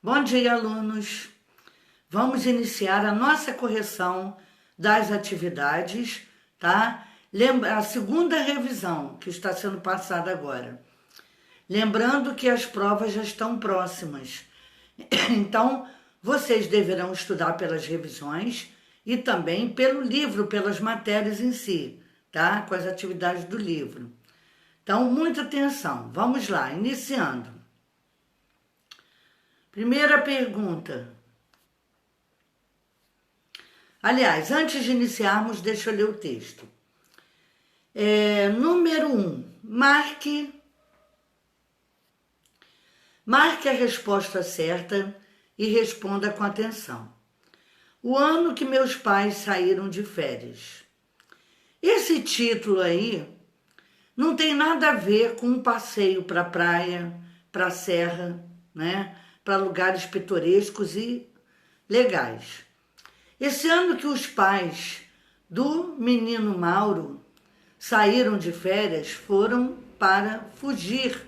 Bom dia, alunos! Vamos iniciar a nossa correção das atividades, tá? A segunda revisão que está sendo passada agora. Lembrando que as provas já estão próximas. Então, vocês deverão estudar pelas revisões e também pelo livro, pelas matérias em si, tá? Com as atividades do livro. Então, muita atenção. Vamos lá, iniciando. Primeira pergunta. Aliás, antes de iniciarmos, deixa eu ler o texto. Número 1. Marque a resposta certa e responda com atenção. O ano que meus pais saíram de férias. Esse título aí não tem nada a ver com um passeio para a praia, para a serra, né? Para lugares pitorescos e legais. Esse ano que os pais do menino Mauro saíram de férias foram para fugir.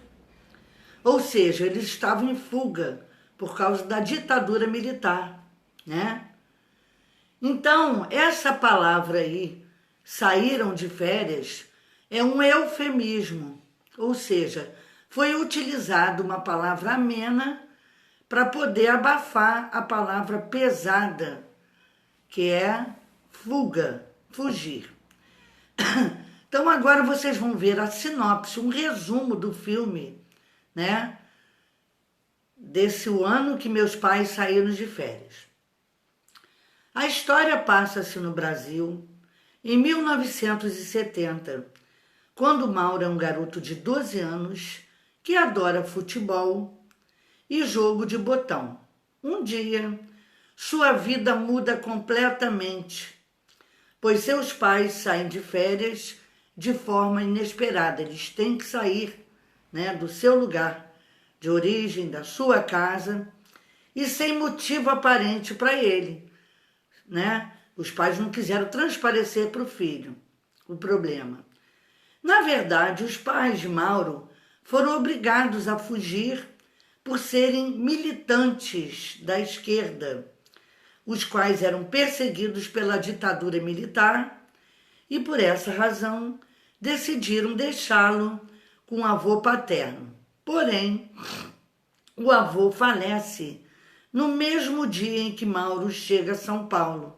Ou seja, eles estavam em fuga por causa da ditadura militar, né? Então, essa palavra aí, saíram de férias, é um eufemismo. Ou seja, foi utilizada uma palavra amena para poder abafar a palavra pesada, que é fuga, fugir. Então agora vocês vão ver a sinopse, um resumo do filme, né? Desse ano que meus pais saíram de férias. A história passa-se no Brasil em 1970, quando Mauro é um garoto de 12 anos que adora futebol e jogo de botão. Um dia, sua vida muda completamente, pois seus pais saem de férias de forma inesperada. Eles têm que sair, né, do seu lugar de origem, da sua casa, e sem motivo aparente para ele, né? Os pais não quiseram transparecer para o filho o problema. Na verdade, os pais de Mauro foram obrigados a fugir por serem militantes da esquerda, os quais eram perseguidos pela ditadura militar e, por essa razão, decidiram deixá-lo com o avô paterno. Porém, o avô falece no mesmo dia em que Mauro chega a São Paulo.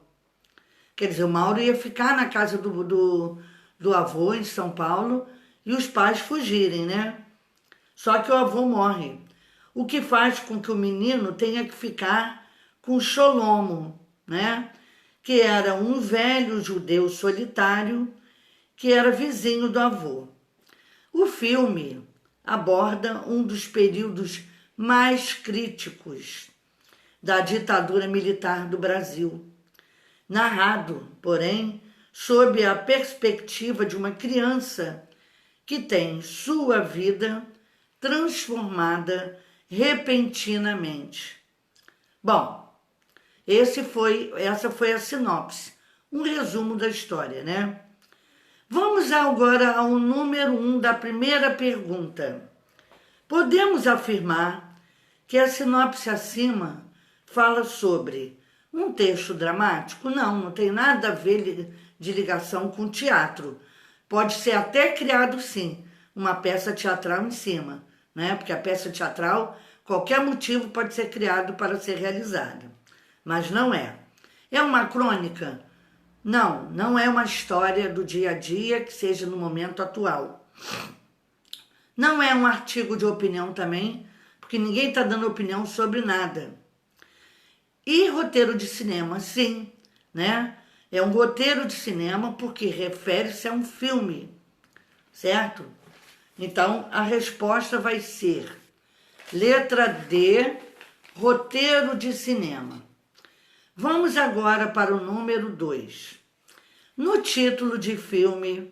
Quer dizer, o Mauro ia ficar na casa do avô em São Paulo e os pais fugirem, né? Só que o avô morre, o que faz com que o menino tenha que ficar com Sholomo, né? Que era um velho judeu solitário que era vizinho do avô. O filme aborda um dos períodos mais críticos da ditadura militar do Brasil, narrado, porém, sob a perspectiva de uma criança que tem sua vida transformada repentinamente. Bom, essa foi a sinopse, um resumo da história, né? Vamos agora ao número 1 da primeira pergunta. Podemos afirmar que a sinopse acima fala sobre um texto dramático? Não tem nada a ver de ligação com teatro. Pode ser até criado, sim, uma peça teatral em cima, né? Porque a peça teatral, qualquer motivo pode ser criado para ser realizada. Mas não é. É uma crônica? Não é uma história do dia a dia que seja no momento atual. Não é um artigo de opinião também, porque ninguém está dando opinião sobre nada. E roteiro de cinema, sim, né? É um roteiro de cinema porque refere-se a um filme, certo? Então, a resposta vai ser letra D, roteiro de cinema. Vamos agora para o número 2. No título de filme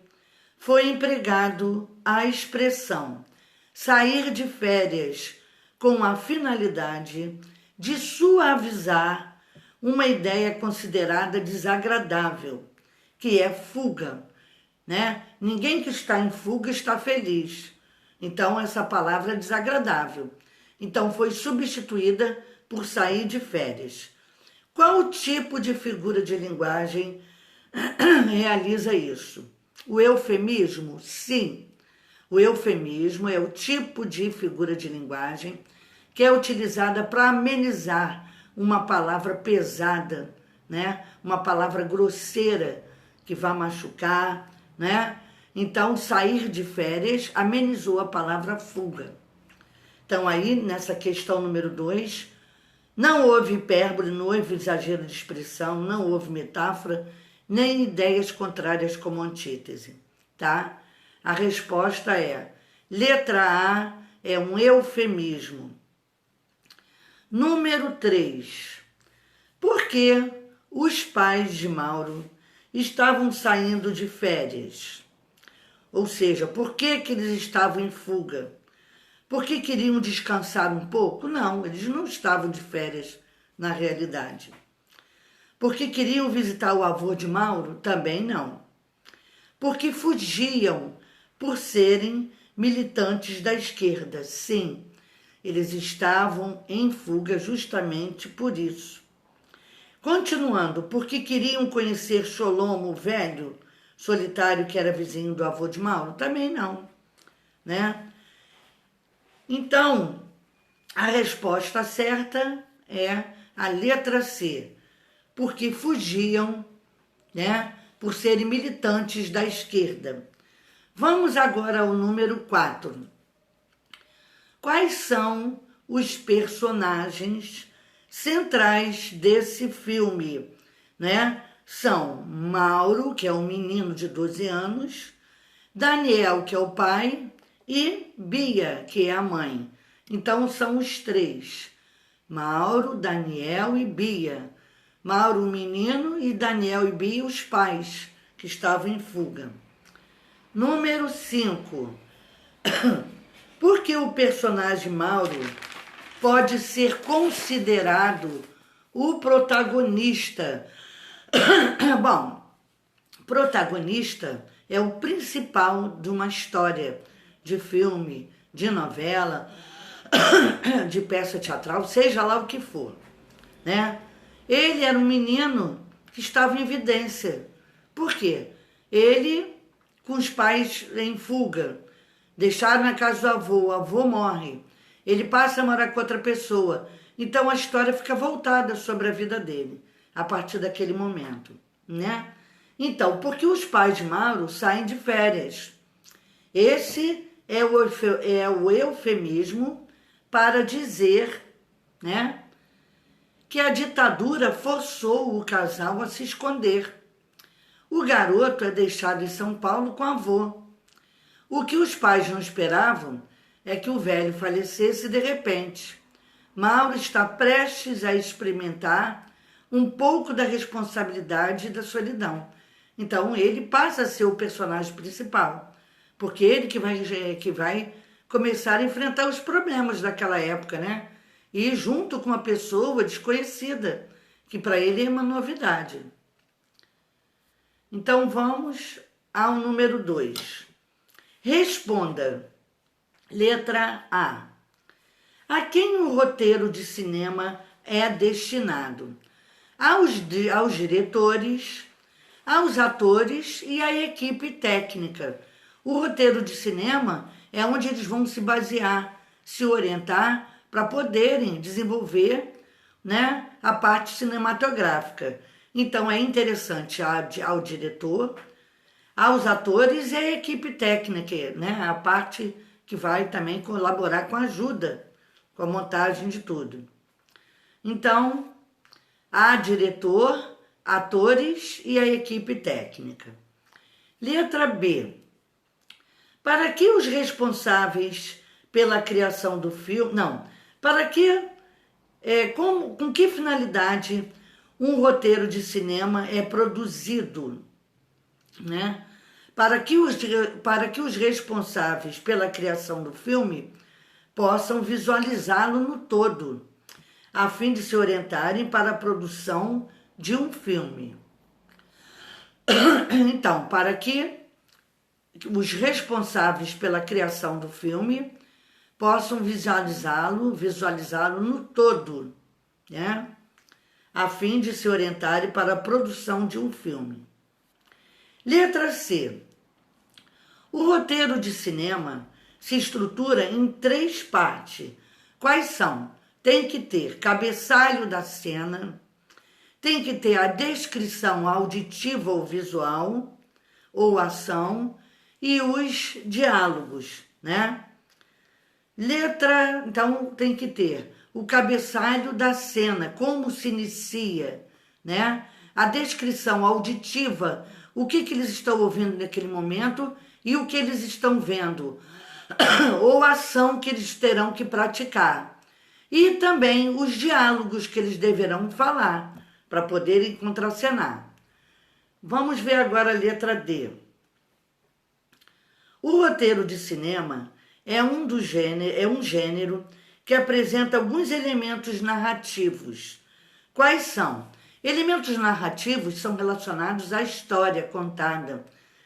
foi empregado a expressão sair de férias com a finalidade de suavizar uma ideia considerada desagradável, que é fuga, né? Ninguém que está em fuga está feliz. Então, essa palavra é desagradável. Então, foi substituída por sair de férias. Qual tipo de figura de linguagem realiza isso? O eufemismo? Sim. O eufemismo é o tipo de figura de linguagem que é utilizada para amenizar uma palavra pesada, né? Uma palavra grosseira que vai machucar, né? Então, sair de férias amenizou a palavra fuga. Então, aí, nessa questão número 2, não houve hipérbole, não houve exagero de expressão, não houve metáfora, nem ideias contrárias como antítese, tá? A resposta é, letra A é um eufemismo. Número 3. Por que os pais de Mauro estavam saindo de férias? Ou seja, por que eles estavam em fuga? Porque queriam descansar um pouco? Não, eles não estavam de férias na realidade. Porque queriam visitar o avô de Mauro? Também não. Porque fugiam por serem militantes da esquerda? Sim, eles estavam em fuga justamente por isso. Continuando, porque queriam conhecer Sholomo, o velho solitário que era vizinho do avô de Mauro? Também não, né? Então, a resposta certa é a letra C, porque fugiam, né, por serem militantes da esquerda. Vamos agora ao número 4. Quais são os personagens centrais desse filme, né? São Mauro, que é um menino de 12 anos, Daniel, que é o pai, e Bia, que é a mãe. Então, são os 3. Mauro, Daniel e Bia. Mauro, o menino, e Daniel e Bia, os pais, que estavam em fuga. Número 5. Por que o personagem Mauro pode ser considerado o protagonista? Bom, protagonista é o principal de uma história, de filme, de novela, de peça teatral, seja lá o que for, né? Ele era um menino que estava em evidência. Por quê? Ele, com os pais em fuga, deixado na casa do avô, o avô morre, ele passa a morar com outra pessoa. Então a história fica voltada sobre a vida dele, a partir daquele momento, né? Então, porque os pais de Mauro saem de férias? Esse é o eufemismo para dizer, né, que a ditadura forçou o casal a se esconder. O garoto é deixado em São Paulo com o avô. O que os pais não esperavam é que o velho falecesse de repente. Mauro está prestes a experimentar um pouco da responsabilidade e da solidão. Então ele passa a ser o personagem principal, porque ele que vai começar a enfrentar os problemas daquela época, né? E junto com uma pessoa desconhecida, que para ele é uma novidade. Então vamos ao número 2. Responda. Letra A. A quem o roteiro de cinema é destinado? Aos diretores, aos atores e à equipe técnica. O roteiro de cinema é onde eles vão se basear, se orientar para poderem desenvolver, né, a parte cinematográfica. Então é interessante ao diretor, aos atores e à equipe técnica, né, a parte que vai também colaborar com a ajuda, com a montagem de tudo. Então, há diretor, atores e a equipe técnica. Letra B. Para que os responsáveis pela criação do filme... Não, para que... com que finalidade um roteiro de cinema é produzido, né? Para que os responsáveis pela criação do filme possam visualizá-lo no todo, a fim de se orientarem para a produção de um filme. Então, para que os responsáveis pela criação do filme possam visualizá-lo no todo, né? A fim de se orientarem para a produção de um filme. Letra C. O roteiro de cinema se estrutura em 3 partes. Quais são? Tem que ter cabeçalho da cena, tem que ter a descrição auditiva ou visual, ou ação, e os diálogos, né? Então tem que ter o cabeçalho da cena, como se inicia, né? A descrição auditiva, o que eles estão ouvindo naquele momento e o que eles estão vendo, ou a ação que eles terão que praticar. E também os diálogos que eles deverão falar para poderem contracenar. Vamos ver agora a letra D. O roteiro de cinema é um gênero que apresenta alguns elementos narrativos. Quais são? Elementos narrativos são relacionados à história contada,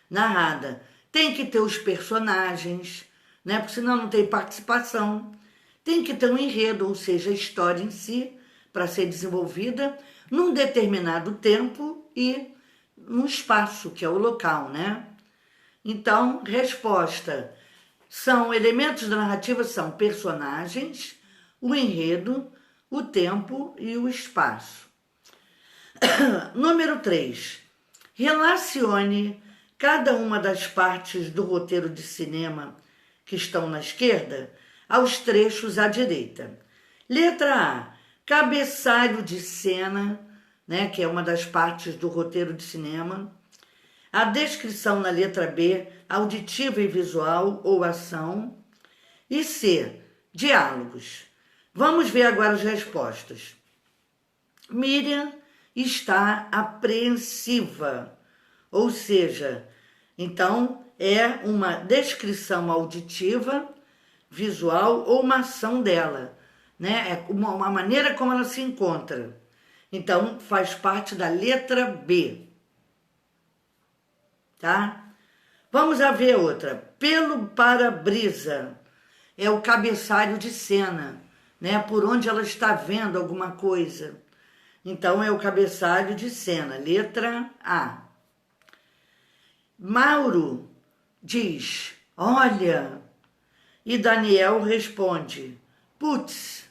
narrada. Tem que ter os personagens, né? Porque senão não tem participação. Tem que ter um enredo, ou seja, a história em si, para ser desenvolvida num determinado tempo e num espaço, que é o local, né? Então, resposta. Elementos da narrativa são personagens, o enredo, o tempo e o espaço. Número 3. Relacione cada uma das partes do roteiro de cinema que estão na esquerda aos trechos à direita. Letra A. Cabeçalho de cena, né, que é uma das partes do roteiro de cinema. A descrição na letra B, auditiva e visual ou ação. E C, diálogos. Vamos ver agora as respostas. Miriam está apreensiva, ou seja, então é uma descrição auditiva, visual ou uma ação dela, né? É uma maneira como ela se encontra. Então faz parte da letra B. Tá? Vamos a ver outra. Pelo para-brisa é o cabeçalho de cena, né? Por onde ela está vendo alguma coisa. Então é o cabeçalho de cena, letra A. Mauro diz, olha, e Daniel responde, putz.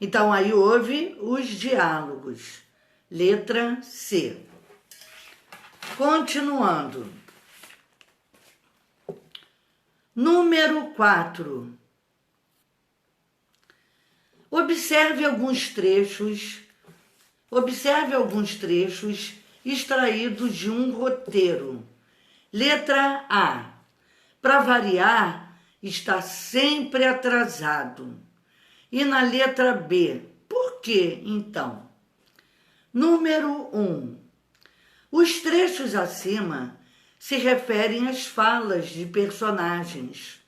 Então aí houve os diálogos, letra C. Continuando. Número 4. Observe alguns trechos extraídos de um roteiro. Letra A. Para variar, está sempre atrasado. E na letra B, por quê, então? Número 1. Os trechos acima se referem às falas de personagens.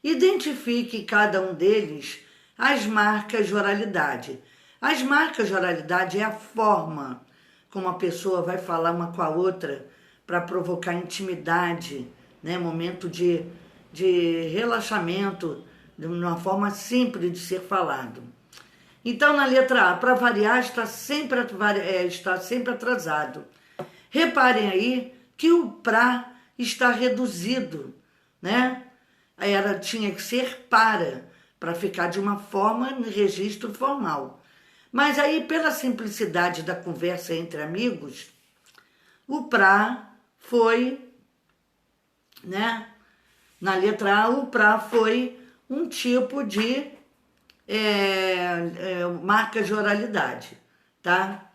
Identifique cada um deles as marcas de oralidade. As marcas de oralidade é a forma como a pessoa vai falar uma com a outra para provocar intimidade, né? Momento de relaxamento, de uma forma simples de ser falado. Então, na letra A, para variar, está sempre atrasado. Reparem aí que o pra está reduzido, né? Tinha que ser para ficar de uma forma no registro formal. Mas aí, pela simplicidade da conversa entre amigos, o pra foi, né? Na letra A, o pra foi um tipo de marca de oralidade, tá?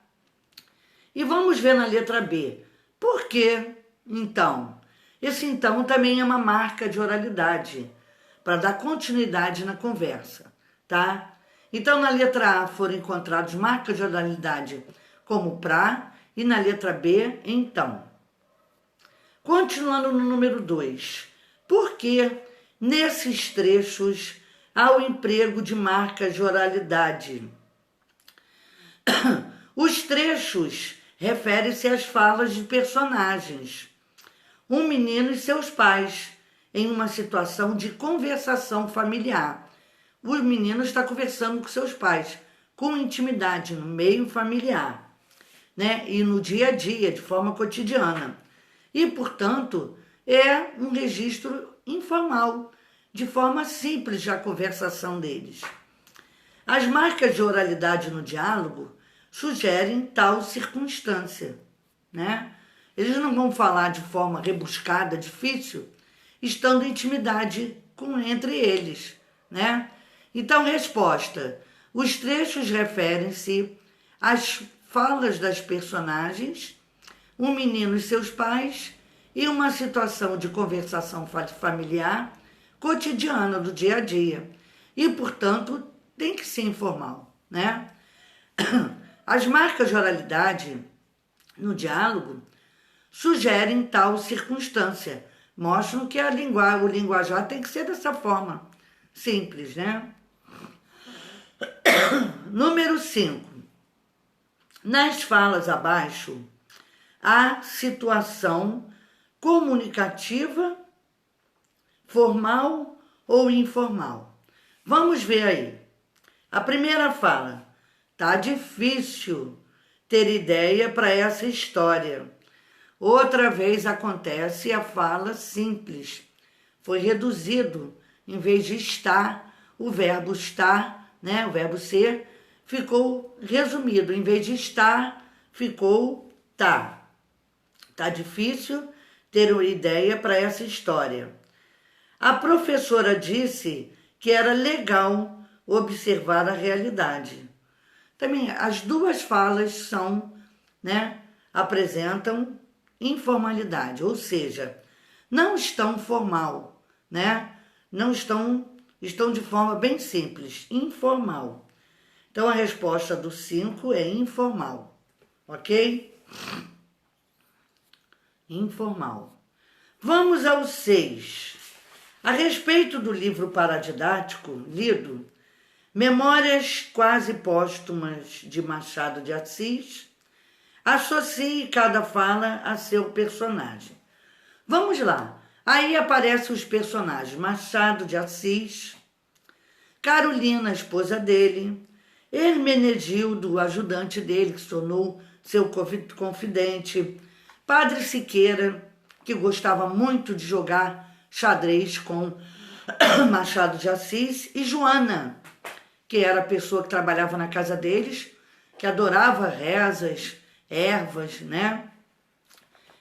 E vamos ver na letra B. Por quê, então? Esse então também é uma marca de oralidade, para dar continuidade na conversa, tá? Então, na letra A foram encontrados marcas de oralidade como pra, e na letra B, então. Continuando no número 2. Por que nesses trechos há o emprego de marcas de oralidade? Os trechos referem-se às falas de personagens. Um menino e seus pais, em uma situação de conversação familiar. O menino está conversando com seus pais. com intimidade no meio familiar, né? E no dia a dia, de forma cotidiana. E, portanto, é um registro informal, de forma simples da conversação deles. As marcas de oralidade no diálogo sugerem tal circunstância, né? Eles não vão falar de forma rebuscada, difícil, estando em intimidade entre eles, né? Então, resposta. Os trechos referem-se às falas das personagens, um menino e seus pais, e uma situação de conversação familiar cotidiana do dia a dia. E, portanto, tem que ser informal, né? As marcas de oralidade no diálogo sugerem tal circunstância, mostram que o linguajar tem que ser dessa forma, simples, né? Número 5. Nas falas abaixo, há situação comunicativa, formal ou informal. Vamos ver aí. A primeira fala. Tá difícil ter ideia para essa história. Outra vez acontece a fala simples. Foi reduzido, em vez de estar, o verbo estar, né, o verbo ser, ficou resumido. Em vez de estar, ficou tá. Tá difícil ter uma ideia para essa história. A professora disse que era legal observar a realidade. Também as duas falas são, né, apresentam informalidade, ou seja, não estão formal, né? Não estão de forma bem simples, informal. Então a resposta do 5 é informal, ok? Informal. Vamos ao 6. A respeito do livro paradidático lido, Memórias Quase Póstumas de Machado de Assis, associe cada fala a seu personagem. Vamos lá. Aí aparecem os personagens Machado de Assis, Carolina, a esposa dele, Hermenegildo, o ajudante dele, que se tornou seu confidente, Padre Siqueira, que gostava muito de jogar xadrez com Machado de Assis, e Joana, que era a pessoa que trabalhava na casa deles, que adorava rezas, ervas, né?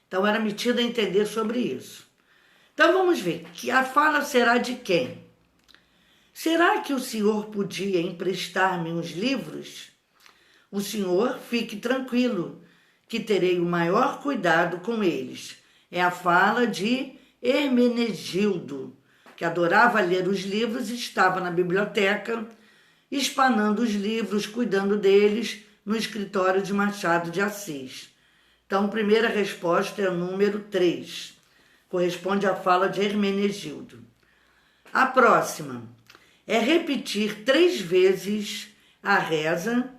Então era metida a entender sobre isso. Então vamos ver, que a fala será de quem? Será que o senhor podia emprestar-me uns livros? O senhor fique tranquilo, que terei o maior cuidado com eles. É a fala de Hermenegildo, que adorava ler os livros e estava na biblioteca, espanando os livros, cuidando deles, no escritório de Machado de Assis. Então, a primeira resposta é o número 3. Corresponde à fala de Hermenegildo. A próxima é repetir 3 vezes a reza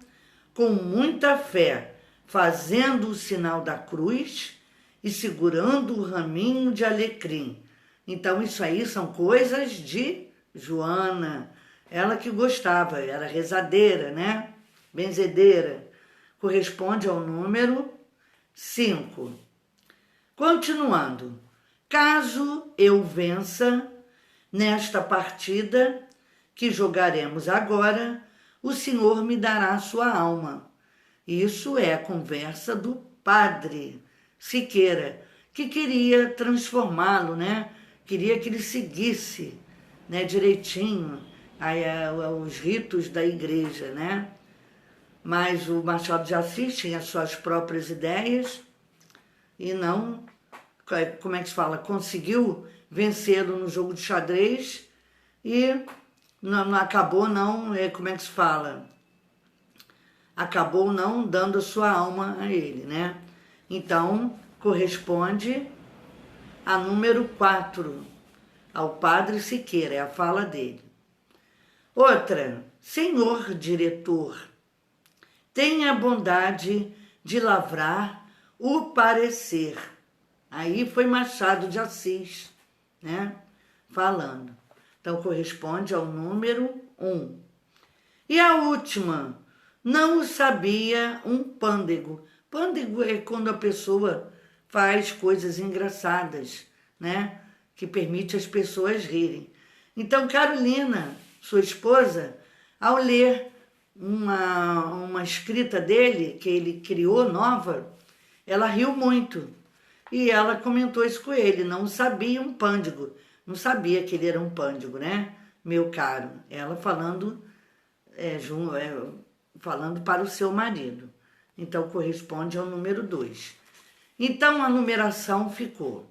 com muita fé, fazendo o sinal da cruz e segurando o raminho de alecrim. Então, isso aí são coisas de Joana. Ela que gostava, era rezadeira, né? Benzedeira. Corresponde ao número 5. Continuando. Caso eu vença nesta partida que jogaremos agora, o Senhor me dará sua alma. Isso é a conversa do Padre Siqueira, que queria transformá-lo, né? Queria que ele seguisse, né, direitinho os ritos da igreja, né? Mas o Machado de Assis tinha suas próprias ideias e não, como é que se fala, conseguiu vencê-lo no jogo de xadrez e não acabou não, como é que se fala, acabou não dando a sua alma a ele, né? Então, corresponde a número 4, ao Padre Siqueira, é a fala dele. Outra, senhor diretor, tenha a bondade de lavrar o parecer. Aí foi Machado de Assis, né? Falando. Então, corresponde ao número 1. E a última, não sabia um pândego. Pândego é quando a pessoa faz coisas engraçadas, né? Que permite as pessoas rirem. Então, Carolina, sua esposa, ao ler uma escrita dele, que ele criou nova, ela riu muito. E ela comentou isso com ele, não sabia um pândego, não sabia que ele era um pândego, né? Meu caro, ela falando, falando para o seu marido. Então, corresponde ao número 2. Então, a numeração ficou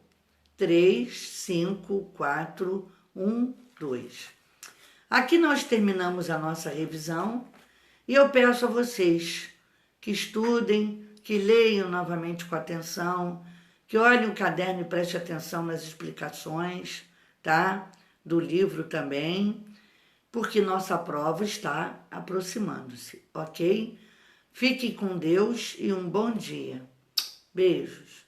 3, 5, 4, 1, 2. Aqui nós terminamos a nossa revisão e eu peço a vocês que estudem, que leiam novamente com atenção, que olhem o caderno e prestem atenção nas explicações, tá? Do livro também, porque nossa prova está aproximando-se, ok? Fiquem com Deus e um bom dia. Beijos.